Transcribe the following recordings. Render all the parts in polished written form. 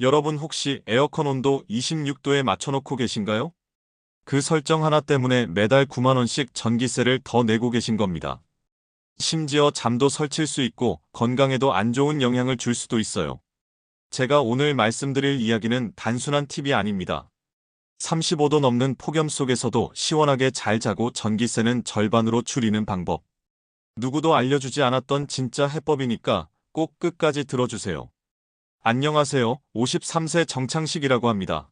여러분 혹시 에어컨 온도 26도에 맞춰놓고 계신가요? 그 설정 하나 때문에 매달 9만 원씩 전기세를 더 내고 계신 겁니다. 심지어 잠도 설칠 수 있고 건강에도 안 좋은 영향을 줄 수도 있어요. 제가 오늘 말씀드릴 이야기는 단순한 팁이 아닙니다. 35도 넘는 폭염 속에서도 시원하게 잘 자고 전기세는 절반으로 줄이는 방법. 누구도 알려주지 않았던 진짜 해법이니까 꼭 끝까지 들어주세요. 안녕하세요. 53세 정창식이라고 합니다.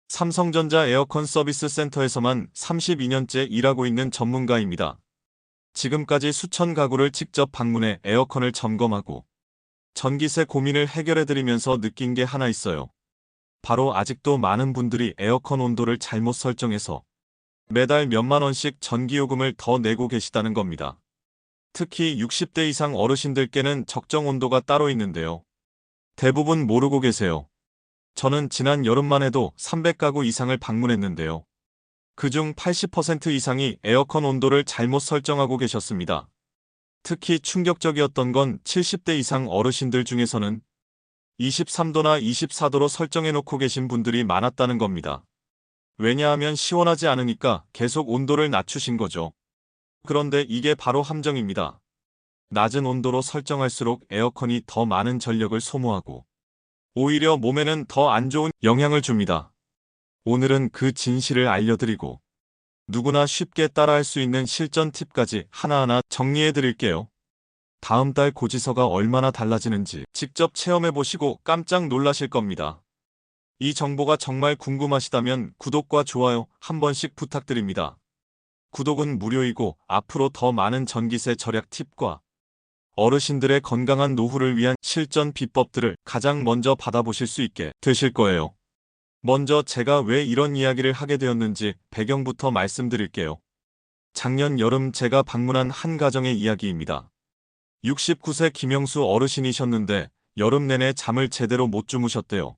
삼성전자 에어컨 서비스 센터에서만 32년째 일하고 있는 전문가입니다. 지금까지 수천 가구를 직접 방문해 에어컨을 점검하고 전기세 고민을 해결해드리면서 느낀 게 하나 있어요. 바로 아직도 많은 분들이 에어컨 온도를 잘못 설정해서 매달 몇만 원씩 전기요금을 더 내고 계시다는 겁니다. 특히 60대 이상 어르신들께는 적정 온도가 따로 있는데요. 대부분 모르고 계세요. 저는 지난 여름만 해도 300가구 이상을 방문했는데요. 그중 80% 이상이 에어컨 온도를 잘못 설정하고 계셨습니다. 특히 충격적이었던 건 70대 이상 어르신들 중에서는 23도나 24도로 설정해놓고 계신 분들이 많았다는 겁니다. 왜냐하면 시원하지 않으니까 계속 온도를 낮추신 거죠. 그런데 이게 바로 함정입니다. 낮은 온도로 설정할수록 에어컨이 더 많은 전력을 소모하고 오히려 몸에는 더 안 좋은 영향을 줍니다. 오늘은 그 진실을 알려드리고 누구나 쉽게 따라할 수 있는 실전 팁까지 하나하나 정리해 드릴게요. 다음 달 고지서가 얼마나 달라지는지 직접 체험해 보시고 깜짝 놀라실 겁니다. 이 정보가 정말 궁금하시다면 구독과 좋아요 한 번씩 부탁드립니다. 구독은 무료이고 앞으로 더 많은 전기세 절약 팁과 어르신들의 건강한 노후를 위한 실전 비법들을 가장 먼저 받아보실 수 있게 되실 거예요. 먼저 제가 왜 이런 이야기를 하게 되었는지 배경부터 말씀드릴게요. 작년 여름 제가 방문한 한 가정의 이야기입니다. 69세 김영수 어르신이셨는데 여름 내내 잠을 제대로 못 주무셨대요.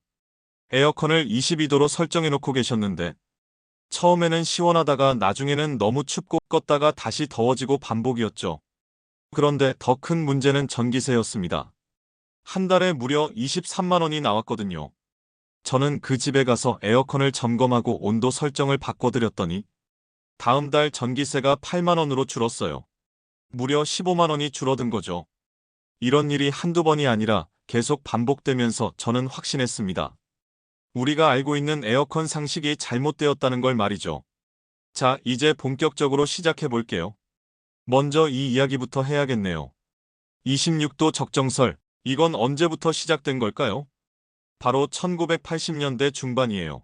에어컨을 22도로 설정해놓고 계셨는데 처음에는 시원하다가 나중에는 너무 춥고 껐다가 다시 더워지고 반복이었죠. 그런데 더 큰 문제는 전기세였습니다. 한 달에 무려 23만 원이 나왔거든요. 저는 그 집에 가서 에어컨을 점검하고 온도 설정을 바꿔드렸더니 다음 달 전기세가 8만 원으로 줄었어요. 무려 15만 원이 줄어든 거죠. 이런 일이 한두 번이 아니라 계속 반복되면서 저는 확신했습니다. 우리가 알고 있는 에어컨 상식이 잘못되었다는 걸 말이죠. 자, 이제 본격적으로 시작해 볼게요. 먼저 이 이야기부터 해야겠네요. 26도 적정설, 이건 언제부터 시작된 걸까요? 바로 1980년대 중반이에요.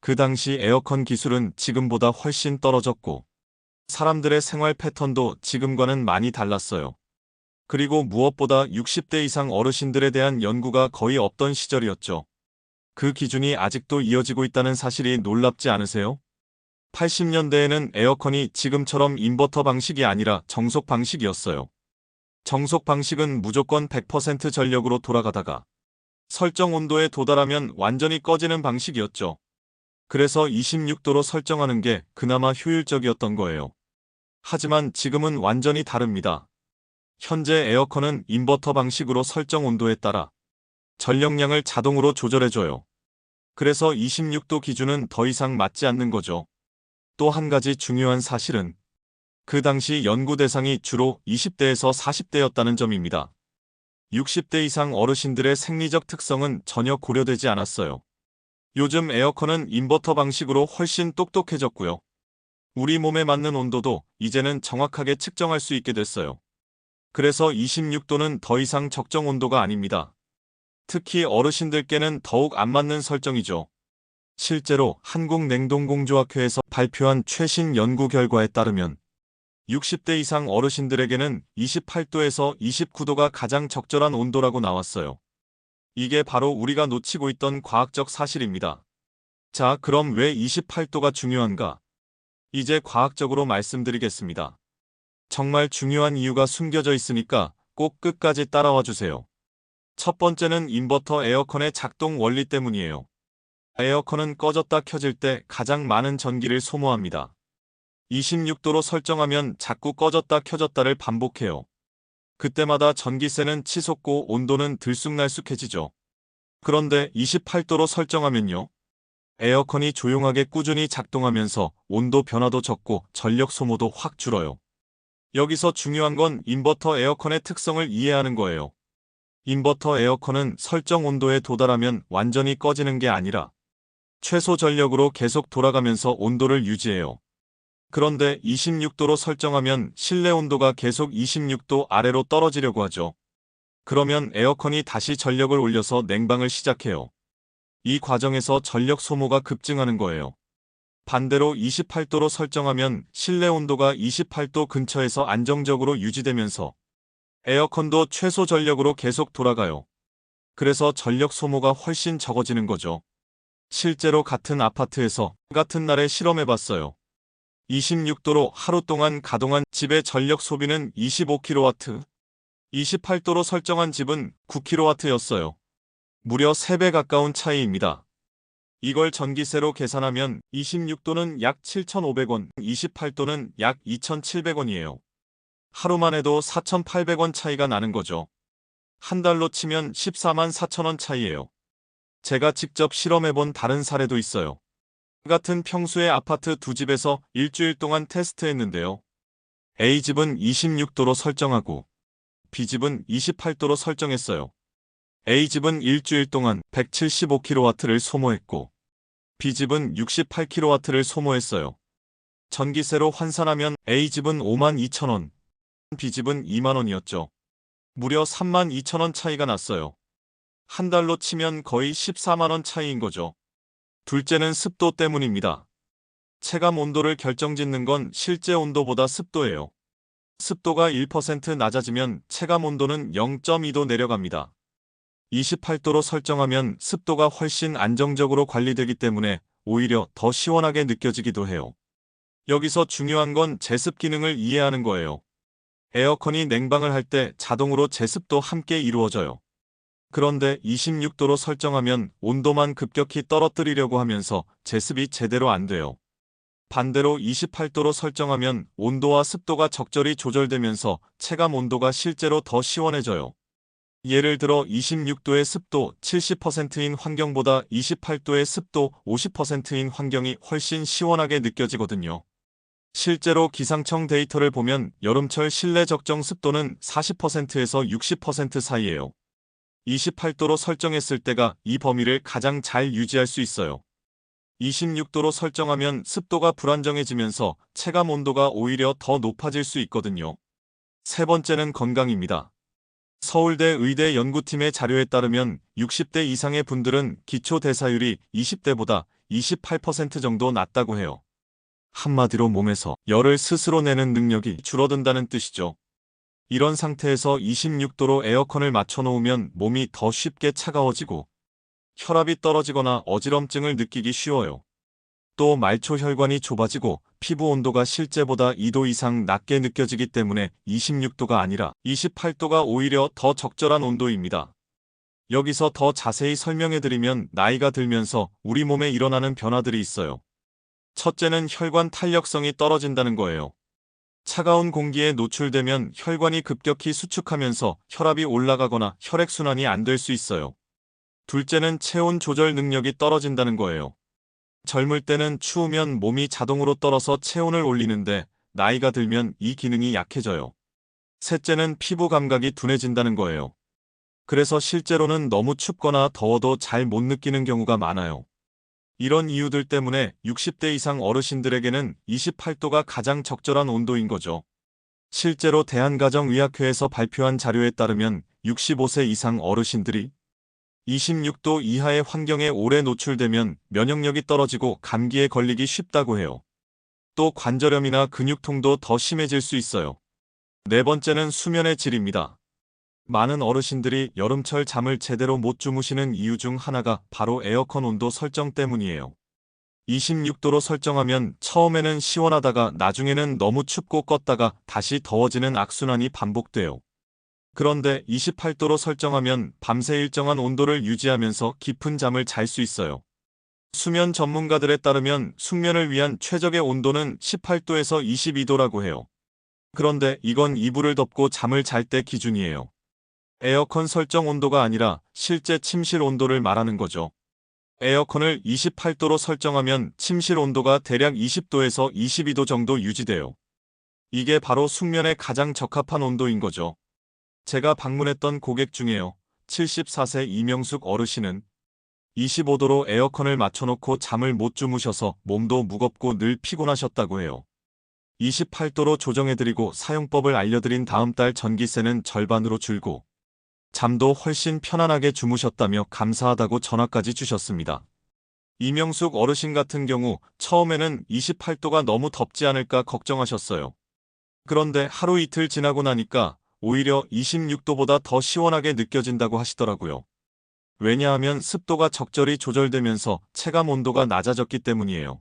그 당시 에어컨 기술은 지금보다 훨씬 떨어졌고 사람들의 생활 패턴도 지금과는 많이 달랐어요. 그리고 무엇보다 60대 이상 어르신들에 대한 연구가 거의 없던 시절이었죠. 그 기준이 아직도 이어지고 있다는 사실이 놀랍지 않으세요? 80년대에는 에어컨이 지금처럼 인버터 방식이 아니라 정속 방식이었어요. 정속 방식은 무조건 100% 전력으로 돌아가다가 설정 온도에 도달하면 완전히 꺼지는 방식이었죠. 그래서 26도로 설정하는 게 그나마 효율적이었던 거예요. 하지만 지금은 완전히 다릅니다. 현재 에어컨은 인버터 방식으로 설정 온도에 따라 전력량을 자동으로 조절해줘요. 그래서 26도 기준은 더 이상 맞지 않는 거죠. 또 한 가지 중요한 사실은 그 당시 연구 대상이 주로 20대에서 40대였다는 점입니다. 60대 이상 어르신들의 생리적 특성은 전혀 고려되지 않았어요. 요즘 에어컨은 인버터 방식으로 훨씬 똑똑해졌고요. 우리 몸에 맞는 온도도 이제는 정확하게 측정할 수 있게 됐어요. 그래서 26도는 더 이상 적정 온도가 아닙니다. 특히 어르신들께는 더욱 안 맞는 설정이죠. 실제로 한국냉동공조학회에서 발표한 최신 연구 결과에 따르면 60대 이상 어르신들에게는 28도에서 29도가 가장 적절한 온도라고 나왔어요. 이게 바로 우리가 놓치고 있던 과학적 사실입니다. 자, 그럼 왜 28도가 중요한가? 이제 과학적으로 말씀드리겠습니다. 정말 중요한 이유가 숨겨져 있으니까 꼭 끝까지 따라와 주세요. 첫 번째는 인버터 에어컨의 작동 원리 때문이에요. 에어컨은 꺼졌다 켜질 때 가장 많은 전기를 소모합니다. 26도로 설정하면 자꾸 꺼졌다 켜졌다를 반복해요. 그때마다 전기세는 치솟고 온도는 들쑥날쑥해지죠. 그런데 28도로 설정하면요. 에어컨이 조용하게 꾸준히 작동하면서 온도 변화도 적고 전력 소모도 확 줄어요. 여기서 중요한 건 인버터 에어컨의 특성을 이해하는 거예요. 인버터 에어컨은 설정 온도에 도달하면 완전히 꺼지는 게 아니라 최소 전력으로 계속 돌아가면서 온도를 유지해요. 그런데 26도로 설정하면 실내 온도가 계속 26도 아래로 떨어지려고 하죠. 그러면 에어컨이 다시 전력을 올려서 냉방을 시작해요. 이 과정에서 전력 소모가 급증하는 거예요. 반대로 28도로 설정하면 실내 온도가 28도 근처에서 안정적으로 유지되면서 에어컨도 최소 전력으로 계속 돌아가요. 그래서 전력 소모가 훨씬 적어지는 거죠. 실제로 같은 아파트에서 같은 날에 실험해봤어요. 26도로 하루 동안 가동한 집의 전력 소비는 25kW, 28도로 설정한 집은 9kW였어요. 무려 3배 가까운 차이입니다. 이걸 전기세로 계산하면 26도는 약 7,500원, 28도는 약 2,700원이에요. 하루만 해도 4,800원 차이가 나는 거죠. 한 달로 치면 14만 4천원 차이예요. 제가 직접 실험해본 다른 사례도 있어요. 같은 평수의 아파트 두 집에서 일주일 동안 테스트했는데요. A집은 26도로 설정하고 B집은 28도로 설정했어요. A집은 일주일 동안 175kW를 소모했고 B집은 68kW를 소모했어요. 전기세로 환산하면 A집은 52,000원, B집은 2만원이었죠. 무려 32,000원 차이가 났어요. 한 달로 치면 거의 14만원 차이인 거죠. 둘째는 습도 때문입니다. 체감 온도를 결정짓는 건 실제 온도보다 습도예요. 습도가 1% 낮아지면 체감 온도는 0.2도 내려갑니다. 28도로 설정하면 습도가 훨씬 안정적으로 관리되기 때문에 오히려 더 시원하게 느껴지기도 해요. 여기서 중요한 건 제습 기능을 이해하는 거예요. 에어컨이 냉방을 할 때 자동으로 제습도 함께 이루어져요. 그런데 26도로 설정하면 온도만 급격히 떨어뜨리려고 하면서 제습이 제대로 안 돼요. 반대로 28도로 설정하면 온도와 습도가 적절히 조절되면서 체감 온도가 실제로 더 시원해져요. 예를 들어 26도의 습도 70%인 환경보다 28도의 습도 50%인 환경이 훨씬 시원하게 느껴지거든요. 실제로 기상청 데이터를 보면 여름철 실내 적정 습도는 40%에서 60% 사이예요. 28도로 설정했을 때가 이 범위를 가장 잘 유지할 수 있어요. 26도로 설정하면 습도가 불안정해지면서 체감 온도가 오히려 더 높아질 수 있거든요. 세 번째는 건강입니다. 서울대 의대 연구팀의 자료에 따르면 60대 이상의 분들은 기초 대사율이 20대보다 28% 정도 낮다고 해요. 한마디로 몸에서 열을 스스로 내는 능력이 줄어든다는 뜻이죠. 이런 상태에서 26도로 에어컨을 맞춰놓으면 몸이 더 쉽게 차가워지고 혈압이 떨어지거나 어지럼증을 느끼기 쉬워요. 또 말초 혈관이 좁아지고 피부 온도가 실제보다 2도 이상 낮게 느껴지기 때문에 26도가 아니라 28도가 오히려 더 적절한 온도입니다. 여기서 더 자세히 설명해드리면 나이가 들면서 우리 몸에 일어나는 변화들이 있어요. 첫째는 혈관 탄력성이 떨어진다는 거예요. 차가운 공기에 노출되면 혈관이 급격히 수축하면서 혈압이 올라가거나 혈액순환이 안 될 수 있어요. 둘째는 체온 조절 능력이 떨어진다는 거예요. 젊을 때는 추우면 몸이 자동으로 떨어서 체온을 올리는데 나이가 들면 이 기능이 약해져요. 셋째는 피부 감각이 둔해진다는 거예요. 그래서 실제로는 너무 춥거나 더워도 잘 못 느끼는 경우가 많아요. 이런 이유들 때문에 60대 이상 어르신들에게는 28도가 가장 적절한 온도인 거죠. 실제로 대한가정의학회에서 발표한 자료에 따르면 65세 이상 어르신들이 26도 이하의 환경에 오래 노출되면 면역력이 떨어지고 감기에 걸리기 쉽다고 해요. 또 관절염이나 근육통도 더 심해질 수 있어요. 네 번째는 수면의 질입니다. 많은 어르신들이 여름철 잠을 제대로 못 주무시는 이유 중 하나가 바로 에어컨 온도 설정 때문이에요. 26도로 설정하면 처음에는 시원하다가 나중에는 너무 춥고 껐다가 다시 더워지는 악순환이 반복돼요. 그런데 28도로 설정하면 밤새 일정한 온도를 유지하면서 깊은 잠을 잘 수 있어요. 수면 전문가들에 따르면 숙면을 위한 최적의 온도는 18도에서 22도라고 해요. 그런데 이건 이불을 덮고 잠을 잘 때 기준이에요. 에어컨 설정 온도가 아니라 실제 침실 온도를 말하는 거죠. 에어컨을 28도로 설정하면 침실 온도가 대략 20도에서 22도 정도 유지돼요. 이게 바로 숙면에 가장 적합한 온도인 거죠. 제가 방문했던 고객 중에요. 74세 이명숙 어르신은 25도로 에어컨을 맞춰놓고 잠을 못 주무셔서 몸도 무겁고 늘 피곤하셨다고 해요. 28도로 조정해드리고 사용법을 알려드린 다음 달 전기세는 절반으로 줄고 잠도 훨씬 편안하게 주무셨다며 감사하다고 전화까지 주셨습니다. 이명숙 어르신 같은 경우 처음에는 28도가 너무 덥지 않을까 걱정하셨어요. 그런데 하루 이틀 지나고 나니까 오히려 26도보다 더 시원하게 느껴진다고 하시더라고요. 왜냐하면 습도가 적절히 조절되면서 체감 온도가 낮아졌기 때문이에요.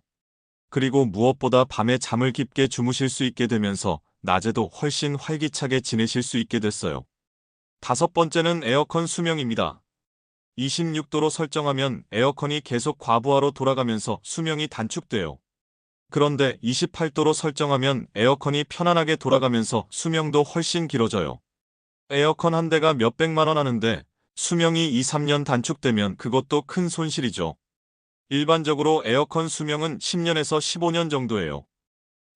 그리고 무엇보다 밤에 잠을 깊게 주무실 수 있게 되면서 낮에도 훨씬 활기차게 지내실 수 있게 됐어요. 다섯 번째는 에어컨 수명입니다. 26도로 설정하면 에어컨이 계속 과부하로 돌아가면서 수명이 단축돼요. 그런데 28도로 설정하면 에어컨이 편안하게 돌아가면서 수명도 훨씬 길어져요. 에어컨 한 대가 몇백만 원 하는데 수명이 2, 3년 단축되면 그것도 큰 손실이죠. 일반적으로 에어컨 수명은 10년에서 15년 정도예요.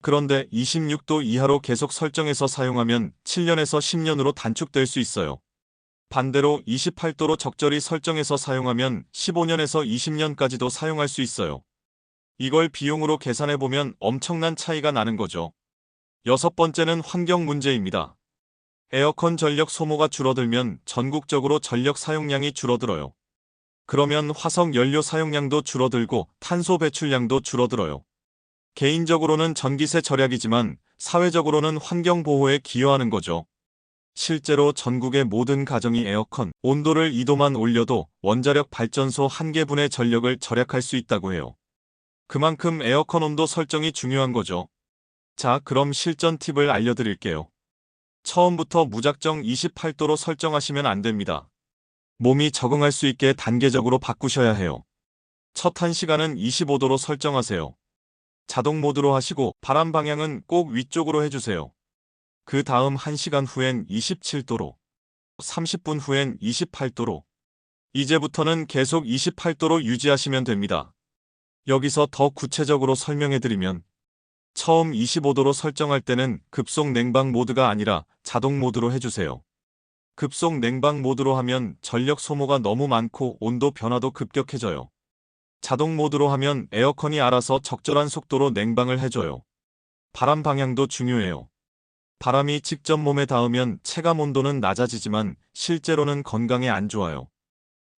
그런데 26도 이하로 계속 설정해서 사용하면 7년에서 10년으로 단축될 수 있어요. 반대로 28도로 적절히 설정해서 사용하면 15년에서 20년까지도 사용할 수 있어요. 이걸 비용으로 계산해보면 엄청난 차이가 나는 거죠. 여섯 번째는 환경 문제입니다. 에어컨 전력 소모가 줄어들면 전국적으로 전력 사용량이 줄어들어요. 그러면 화석 연료 사용량도 줄어들고 탄소 배출량도 줄어들어요. 개인적으로는 전기세 절약이지만 사회적으로는 환경 보호에 기여하는 거죠. 실제로 전국의 모든 가정이 에어컨 온도를 2도만 올려도 원자력 발전소 1개분의 전력을 절약할 수 있다고 해요. 그만큼 에어컨 온도 설정이 중요한 거죠. 자, 그럼 실전 팁을 알려드릴게요. 처음부터 무작정 28도로 설정하시면 안 됩니다. 몸이 적응할 수 있게 단계적으로 바꾸셔야 해요. 첫 1시간은 25도로 설정하세요. 자동 모드로 하시고 바람 방향은 꼭 위쪽으로 해주세요. 그 다음 1시간 후엔 27도로, 30분 후엔 28도로, 이제부터는 계속 28도로 유지하시면 됩니다. 여기서 더 구체적으로 설명해드리면 처음 25도로 설정할 때는 급속 냉방 모드가 아니라 자동 모드로 해주세요. 급속 냉방 모드로 하면 전력 소모가 너무 많고 온도 변화도 급격해져요. 자동 모드로 하면 에어컨이 알아서 적절한 속도로 냉방을 해줘요. 바람 방향도 중요해요. 바람이 직접 몸에 닿으면 체감 온도는 낮아지지만 실제로는 건강에 안 좋아요.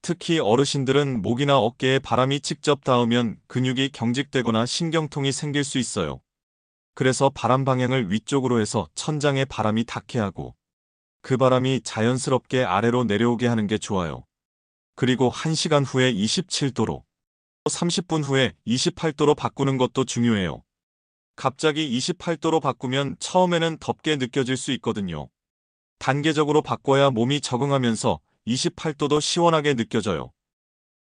특히 어르신들은 목이나 어깨에 바람이 직접 닿으면 근육이 경직되거나 신경통이 생길 수 있어요. 그래서 바람 방향을 위쪽으로 해서 천장에 바람이 닿게 하고 그 바람이 자연스럽게 아래로 내려오게 하는 게 좋아요. 그리고 1시간 후에 27도로, 30분 후에 28도로 바꾸는 것도 중요해요. 갑자기 28도로 바꾸면 처음에는 덥게 느껴질 수 있거든요. 단계적으로 바꿔야 몸이 적응하면서 28도도 시원하게 느껴져요.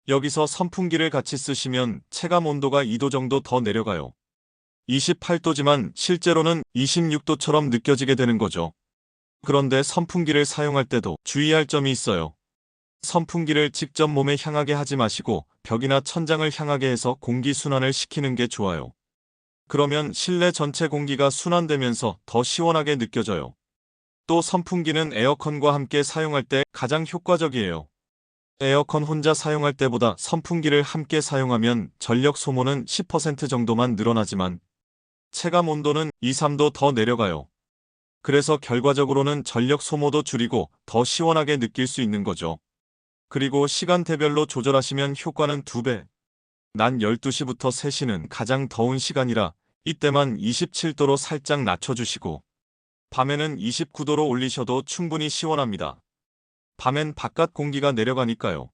여기서 선풍기를 같이 쓰시면 체감 온도가 2도 정도 더 내려가요. 28도지만 실제로는 26도처럼 느껴지게 되는 거죠. 그런데 선풍기를 사용할 때도 주의할 점이 있어요. 선풍기를 직접 몸에 향하게 하지 마시고 벽이나 천장을 향하게 해서 공기 순환을 시키는 게 좋아요. 그러면 실내 전체 공기가 순환되면서 더 시원하게 느껴져요. 또 선풍기는 에어컨과 함께 사용할 때 가장 효과적이에요. 에어컨 혼자 사용할 때보다 선풍기를 함께 사용하면 전력 소모는 10% 정도만 늘어나지만 체감 온도는 2, 3도 더 내려가요. 그래서 결과적으로는 전력 소모도 줄이고 더 시원하게 느낄 수 있는 거죠. 그리고 시간대별로 조절하시면 효과는 2배. 낮 12시부터 3시는 가장 더운 시간이라 이때만 27도로 살짝 낮춰주시고 밤에는 29도로 올리셔도 충분히 시원합니다. 밤엔 바깥 공기가 내려가니까요.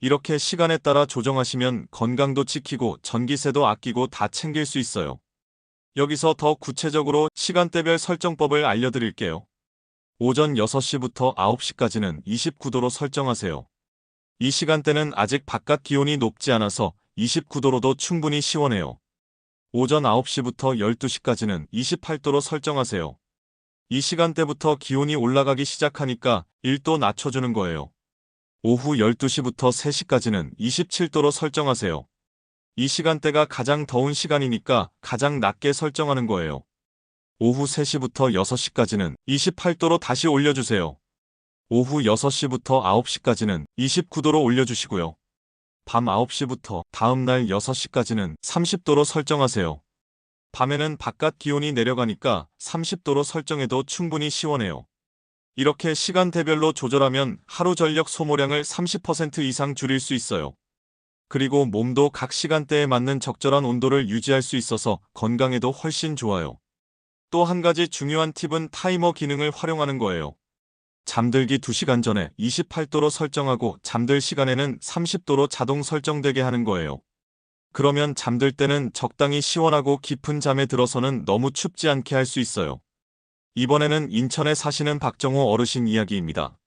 이렇게 시간에 따라 조정하시면 건강도 지키고 전기세도 아끼고 다 챙길 수 있어요. 여기서 더 구체적으로 시간대별 설정법을 알려드릴게요. 오전 6시부터 9시까지는 29도로 설정하세요. 이 시간대는 아직 바깥 기온이 높지 않아서 29도로도 충분히 시원해요. 오전 9시부터 12시까지는 28도로 설정하세요. 이 시간대부터 기온이 올라가기 시작하니까 1도 낮춰주는 거예요. 오후 12시부터 3시까지는 27도로 설정하세요. 이 시간대가 가장 더운 시간이니까 가장 낮게 설정하는 거예요. 오후 3시부터 6시까지는 28도로 다시 올려주세요. 오후 6시부터 9시까지는 29도로 올려주시고요. 밤 9시부터 다음날 6시까지는 30도로 설정하세요. 밤에는 바깥 기온이 내려가니까 30도로 설정해도 충분히 시원해요. 이렇게 시간대별로 조절하면 하루 전력 소모량을 30% 이상 줄일 수 있어요. 그리고 몸도 각 시간대에 맞는 적절한 온도를 유지할 수 있어서 건강에도 훨씬 좋아요. 또 한 가지 중요한 팁은 타이머 기능을 활용하는 거예요. 잠들기 2시간 전에 28도로 설정하고 잠들 시간에는 30도로 자동 설정되게 하는 거예요. 그러면 잠들 때는 적당히 시원하고 깊은 잠에 들어서는 너무 춥지 않게 할 수 있어요. 이번에는 인천에 사시는 박정호 어르신 이야기입니다.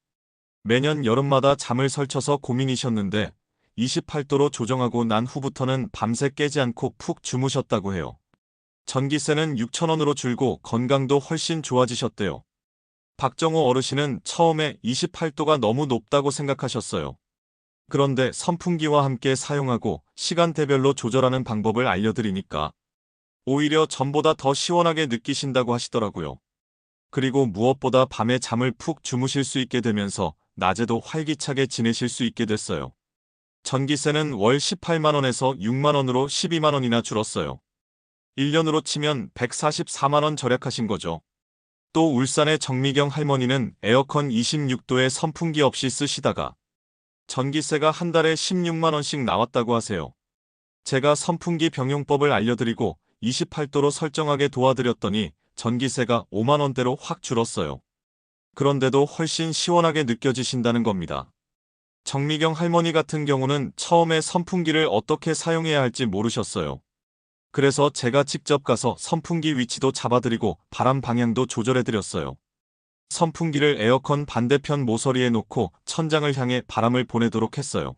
매년 여름마다 잠을 설쳐서 고민이셨는데 28도로 조정하고 난 후부터는 밤새 깨지 않고 푹 주무셨다고 해요. 전기세는 6,000원으로 줄고 건강도 훨씬 좋아지셨대요. 박정호 어르신은 처음에 28도가 너무 높다고 생각하셨어요. 그런데 선풍기와 함께 사용하고 시간대별로 조절하는 방법을 알려드리니까 오히려 전보다 더 시원하게 느끼신다고 하시더라고요. 그리고 무엇보다 밤에 잠을 푹 주무실 수 있게 되면서 낮에도 활기차게 지내실 수 있게 됐어요. 전기세는 월 18만원에서 6만원으로 12만원이나 줄었어요. 1년으로 치면 144만원 절약하신 거죠. 또 울산의 정미경 할머니는 에어컨 26도에 선풍기 없이 쓰시다가 전기세가 한 달에 16만원씩 나왔다고 하세요. 제가 선풍기 병용법을 알려드리고 28도로 설정하게 도와드렸더니 전기세가 5만원대로 확 줄었어요. 그런데도 훨씬 시원하게 느껴지신다는 겁니다. 정미경 할머니 같은 경우는 처음에 선풍기를 어떻게 사용해야 할지 모르셨어요. 그래서 제가 직접 가서 선풍기 위치도 잡아드리고 바람 방향도 조절해드렸어요. 선풍기를 에어컨 반대편 모서리에 놓고 천장을 향해 바람을 보내도록 했어요.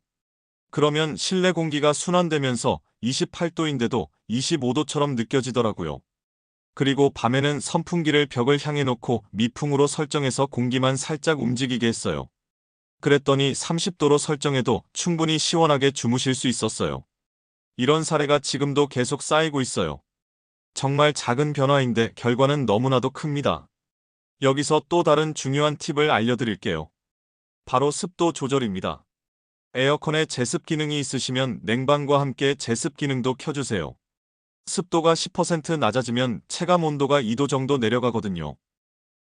그러면 실내 공기가 순환되면서 28도인데도 25도처럼 느껴지더라고요. 그리고 밤에는 선풍기를 벽을 향해 놓고 미풍으로 설정해서 공기만 살짝 움직이게 했어요. 그랬더니 30도로 설정해도 충분히 시원하게 주무실 수 있었어요. 이런 사례가 지금도 계속 쌓이고 있어요. 정말 작은 변화인데 결과는 너무나도 큽니다. 여기서 또 다른 중요한 팁을 알려드릴게요. 바로 습도 조절입니다. 에어컨에 제습 기능이 있으시면 냉방과 함께 제습 기능도 켜주세요. 습도가 10% 낮아지면 체감 온도가 2도 정도 내려가거든요.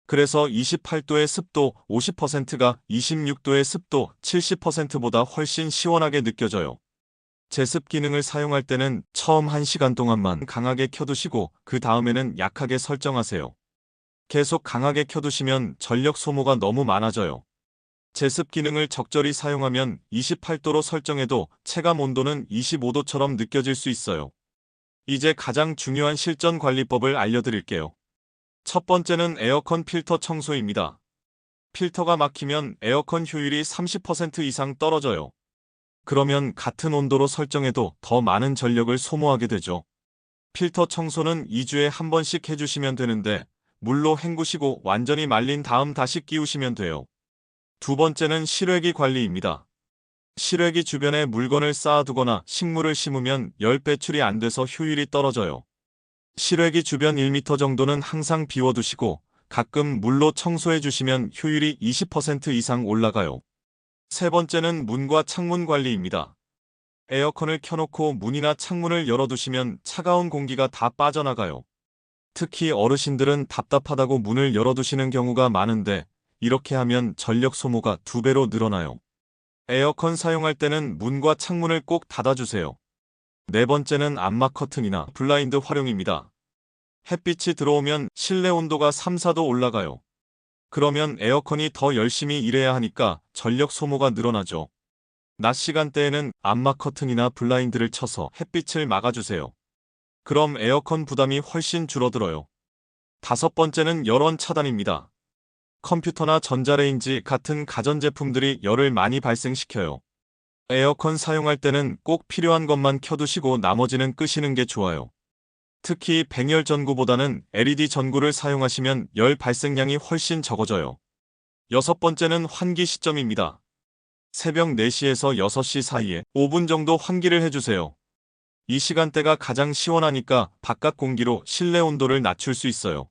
그래서 28도의 습도 50%가 26도의 습도 70%보다 훨씬 시원하게 느껴져요. 제습 기능을 사용할 때는 처음 1시간 동안만 강하게 켜두시고 그 다음에는 약하게 설정하세요. 계속 강하게 켜두시면 전력 소모가 너무 많아져요. 제습 기능을 적절히 사용하면 28도로 설정해도 체감 온도는 25도처럼 느껴질 수 있어요. 이제 가장 중요한 실전 관리법을 알려드릴게요. 첫 번째는 에어컨 필터 청소입니다. 필터가 막히면 에어컨 효율이 30% 이상 떨어져요. 그러면 같은 온도로 설정해도 더 많은 전력을 소모하게 되죠. 필터 청소는 2주에 한 번씩 해주시면 되는데 물로 헹구시고 완전히 말린 다음 다시 끼우시면 돼요. 두 번째는 실외기 관리입니다. 실외기 주변에 물건을 쌓아두거나 식물을 심으면 열 배출이 안 돼서 효율이 떨어져요. 실외기 주변 1m 정도는 항상 비워두시고 가끔 물로 청소해 주시면 효율이 20% 이상 올라가요. 세 번째는 문과 창문 관리입니다. 에어컨을 켜놓고 문이나 창문을 열어두시면 차가운 공기가 다 빠져나가요. 특히 어르신들은 답답하다고 문을 열어두시는 경우가 많은데 이렇게 하면 전력 소모가 2배로 늘어나요. 에어컨 사용할 때는 문과 창문을 꼭 닫아주세요. 네 번째는 암막 커튼이나 블라인드 활용입니다. 햇빛이 들어오면 실내 온도가 3, 4도 올라가요. 그러면 에어컨이 더 열심히 일해야 하니까 전력 소모가 늘어나죠. 낮 시간대에는 암막 커튼이나 블라인드를 쳐서 햇빛을 막아주세요. 그럼 에어컨 부담이 훨씬 줄어들어요. 다섯 번째는 열원 차단입니다. 컴퓨터나 전자레인지 같은 가전제품들이 열을 많이 발생시켜요. 에어컨 사용할 때는 꼭 필요한 것만 켜두시고 나머지는 끄시는 게 좋아요. 특히 백열 전구보다는 LED 전구를 사용하시면 열 발생량이 훨씬 적어져요. 여섯 번째는 환기 시점입니다. 새벽 4시에서 6시 사이에 5분 정도 환기를 해주세요. 이 시간대가 가장 시원하니까 바깥 공기로 실내 온도를 낮출 수 있어요.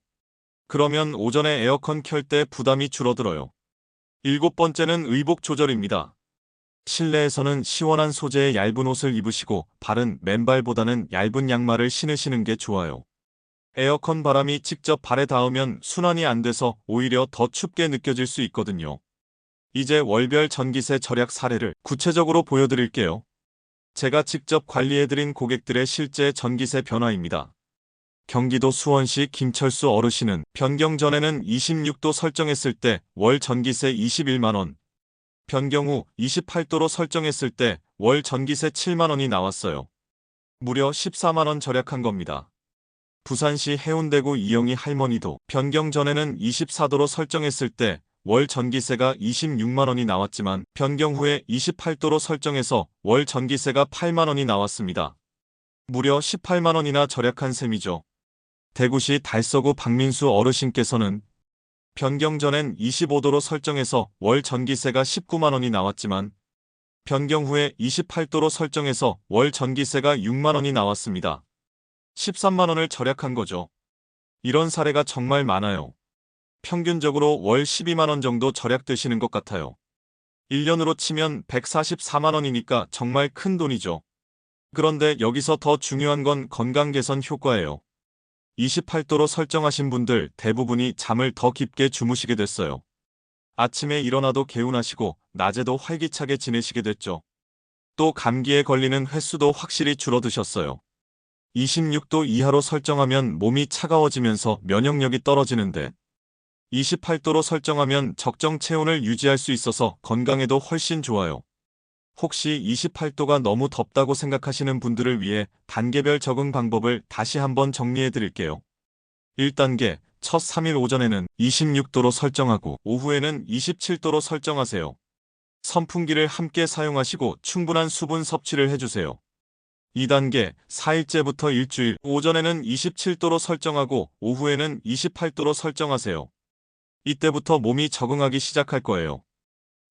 그러면 오전에 에어컨 켤 때 부담이 줄어들어요. 일곱 번째는 의복 조절입니다. 실내에서는 시원한 소재의 얇은 옷을 입으시고 발은 맨발보다는 얇은 양말을 신으시는 게 좋아요. 에어컨 바람이 직접 발에 닿으면 순환이 안 돼서 오히려 더 춥게 느껴질 수 있거든요. 이제 월별 전기세 절약 사례를 구체적으로 보여드릴게요. 제가 직접 관리해드린 고객들의 실제 전기세 변화입니다. 경기도 수원시 김철수 어르신은 변경 전에는 26도 설정했을 때 월 전기세 21만원, 변경 후 28도로 설정했을 때 월 전기세 7만원이 나왔어요. 무려 14만원 절약한 겁니다. 부산시 해운대구 이영희 할머니도 변경 전에는 24도로 설정했을 때 월 전기세가 26만원이 나왔지만 변경 후에 28도로 설정해서 월 전기세가 8만원이 나왔습니다. 무려 18만원이나 절약한 셈이죠. 대구시 달서구 박민수 어르신께서는 변경 전엔 25도로 설정해서 월 전기세가 19만원이 나왔지만 변경 후에 28도로 설정해서 월 전기세가 6만원이 나왔습니다. 13만원을 절약한 거죠. 이런 사례가 정말 많아요. 평균적으로 월 12만원 정도 절약되시는 것 같아요. 1년으로 치면 144만원이니까 정말 큰 돈이죠. 그런데 여기서 더 중요한 건 건강 개선 효과예요. 28도로 설정하신 분들 대부분이 잠을 더 깊게 주무시게 됐어요. 아침에 일어나도 개운하시고 낮에도 활기차게 지내시게 됐죠. 또 감기에 걸리는 횟수도 확실히 줄어드셨어요. 26도 이하로 설정하면 몸이 차가워지면서 면역력이 떨어지는데 28도로 설정하면 적정 체온을 유지할 수 있어서 건강에도 훨씬 좋아요. 혹시 28도가 너무 덥다고 생각하시는 분들을 위해 단계별 적응 방법을 다시 한번 정리해 드릴게요. 1단계, 첫 3일 오전에는 26도로 설정하고 오후에는 27도로 설정하세요. 선풍기를 함께 사용하시고 충분한 수분 섭취를 해주세요. 2단계, 4일째부터 일주일 오전에는 27도로 설정하고 오후에는 28도로 설정하세요. 이때부터 몸이 적응하기 시작할 거예요.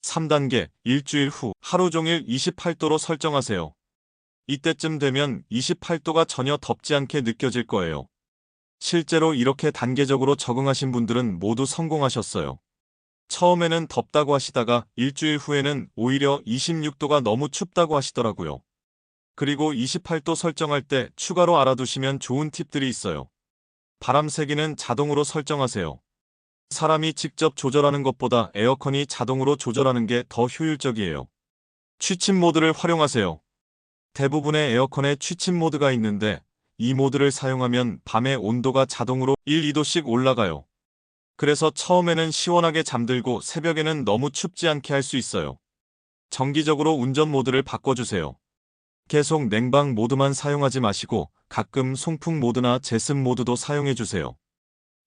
3단계, 일주일 후 하루 종일 28도로 설정하세요. 이때쯤 되면 28도가 전혀 덥지 않게 느껴질 거예요. 실제로 이렇게 단계적으로 적응하신 분들은 모두 성공하셨어요. 처음에는 덥다고 하시다가 일주일 후에는 오히려 26도가 너무 춥다고 하시더라고요. 그리고 28도 설정할 때 추가로 알아두시면 좋은 팁들이 있어요. 바람 세기는 자동으로 설정하세요. 사람이 직접 조절하는 것보다 에어컨이 자동으로 조절하는 게 더 효율적이에요. 취침 모드를 활용하세요. 대부분의 에어컨에 취침 모드가 있는데 이 모드를 사용하면 밤의 온도가 자동으로 1, 2도씩 올라가요. 그래서 처음에는 시원하게 잠들고 새벽에는 너무 춥지 않게 할 수 있어요. 정기적으로 운전 모드를 바꿔주세요. 계속 냉방 모드만 사용하지 마시고 가끔 송풍 모드나 제습 모드도 사용해주세요.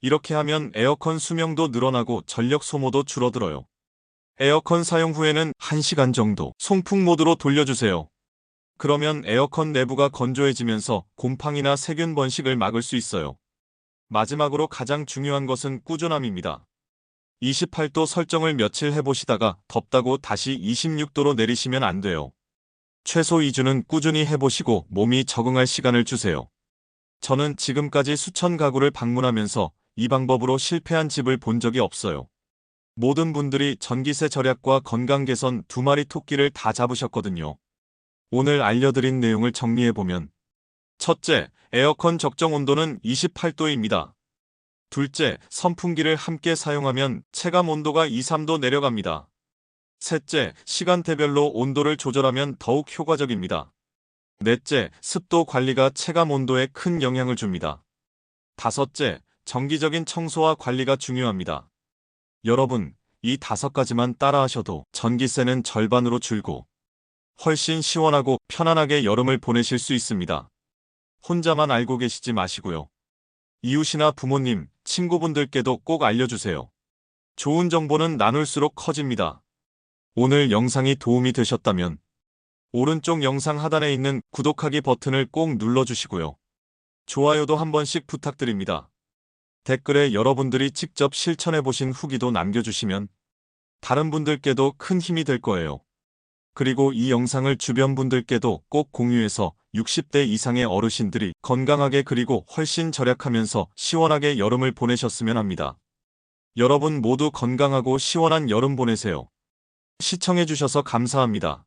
이렇게 하면 에어컨 수명도 늘어나고 전력 소모도 줄어들어요. 에어컨 사용 후에는 1시간 정도 송풍 모드로 돌려주세요. 그러면 에어컨 내부가 건조해지면서 곰팡이나 세균 번식을 막을 수 있어요. 마지막으로 가장 중요한 것은 꾸준함입니다. 28도 설정을 며칠 해보시다가 덥다고 다시 26도로 내리시면 안 돼요. 최소 2주는 꾸준히 해보시고 몸이 적응할 시간을 주세요. 저는 지금까지 수천 가구를 방문하면서 이 방법으로 실패한 집을 본 적이 없어요. 모든 분들이 전기세 절약과 건강 개선 두 마리 토끼를 다 잡으셨거든요. 오늘 알려드린 내용을 정리해보면 첫째, 에어컨 적정 온도는 28도입니다. 둘째, 선풍기를 함께 사용하면 체감 온도가 2, 3도 내려갑니다. 셋째, 시간대별로 온도를 조절하면 더욱 효과적입니다. 넷째, 습도 관리가 체감 온도에 큰 영향을 줍니다. 다섯째, 정기적인 청소와 관리가 중요합니다. 여러분, 이 5가지만 따라하셔도 전기세는 절반으로 줄고 훨씬 시원하고 편안하게 여름을 보내실 수 있습니다. 혼자만 알고 계시지 마시고요. 이웃이나 부모님, 친구분들께도 꼭 알려주세요. 좋은 정보는 나눌수록 커집니다. 오늘 영상이 도움이 되셨다면 오른쪽 영상 하단에 있는 구독하기 버튼을 꼭 눌러주시고요. 좋아요도 한 번씩 부탁드립니다. 댓글에 여러분들이 직접 실천해보신 후기도 남겨주시면 다른 분들께도 큰 힘이 될 거예요. 그리고 이 영상을 주변 분들께도 꼭 공유해서 60대 이상의 어르신들이 건강하게 그리고 훨씬 절약하면서 시원하게 여름을 보내셨으면 합니다. 여러분 모두 건강하고 시원한 여름 보내세요. 시청해주셔서 감사합니다.